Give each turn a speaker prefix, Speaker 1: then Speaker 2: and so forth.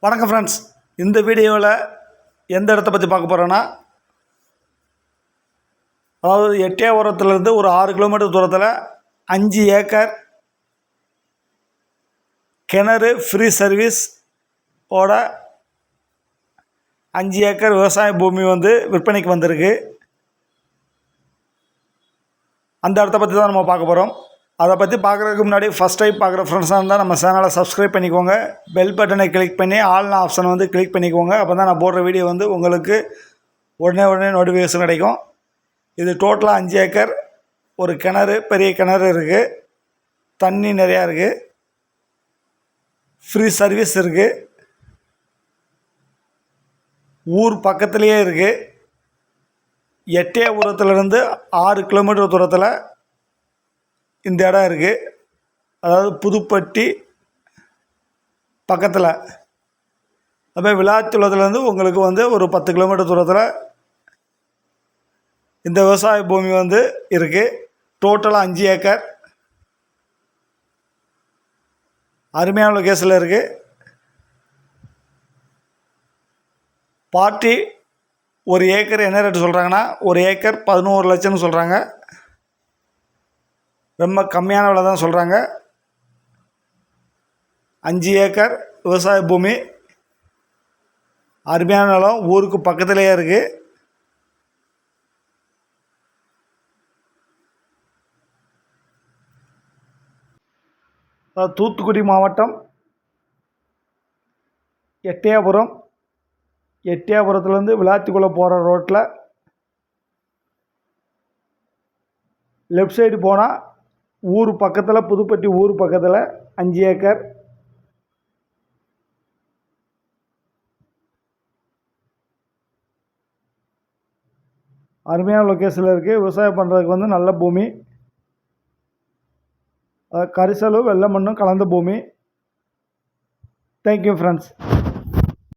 Speaker 1: வணக்கம் ஃப்ரெண்ட்ஸ். இந்த வீடியோவில் எந்த இடத்த பற்றி பார்க்க போகிறோன்னா, அதாவது எட்டயபுரத்துலேருந்து ஒரு 6 கிலோமீட்டர் தூரத்தில் 5 ஏக்கர் கிணறு ஃப்ரீ சர்வீஸ் ஓட 5 ஏக்கர் விவசாய பூமி விற்பனைக்கு வந்திருக்கு. அந்த இடத்த பற்றி தான் நம்ம பார்க்க போகிறோம். அதை பற்றி பார்க்குறதுக்கு முன்னாடி ஃபஸ்ட் டைம் பார்க்குற ஃப்ரெண்ட்ஸாக இருந்தால் நம்ம சேனலை சப்ஸ்கிரைப் பண்ணிக்கோங்க. பெல் பட்டனை கிளிக் பண்ணி ஆல்ன ஆப்ஷனை கிளிக் பண்ணிக்கோங்க. அப்போ தான் நான் போடுற வீடியோ உங்களுக்கு உடனே நோட்டிஃபிகேஷன் கிடைக்கும். இது டோட்டலாக 5 ஏக்கர், ஒரு கிணறு, பெரிய கிணறு இருக்குது, தண்ணி நிறையா இருக்குது, ஃப்ரீ சர்வீஸ் இருக்குது, ஊர் பக்கத்துலேயே இருக்குது. எட்டயபுரத்துலேருந்து 6 கிலோமீட்டர் தூரத்தில் இந்த இடம் இருக்குது. அதாவது புதுப்பட்டி பக்கத்தில். அதுமாதிரி விளாத்திக்குளத்துலேருந்து உங்களுக்கு ஒரு 10 கிலோமீட்டர் தூரத்தில் இந்த விவசாய பூமி இருக்குது. டோட்டலாக 5 ஏக்கர், அருமையான லொக்கேஷனில் இருக்குது. பார்ட்டி ஒரு ஏக்கர் என்ன ரேட்டு சொல்கிறாங்கன்னா, ஒரு ஏக்கர் 11 லட்சம்னு சொல்கிறாங்க. ரொம்ப கம்மியான விலை தான் சொல்கிறாங்க. 5 ஏக்கர் விவசாய பூமி, அருமையான நிலம், ஊருக்கு பக்கத்துலேயே இருக்குது. தூத்துக்குடி மாவட்டம் எட்டயபுரம். எட்டயபுரத்துலேருந்து விளாத்திக்குளம் போகிற ரோட்டில் லெஃப்ட் சைடு போனால் ஊர் பக்கத்தில், புதுப்பட்டி ஊர் பக்கத்தில் 5 ஏக்கர். அருமையான லொக்கேஷனில் இருக்குது. விவசாயம் பண்ணுறதுக்கு நல்ல பூமி, கரிசலும் வெள்ளை மண்ணும் கலந்த பூமி. Thank you friends.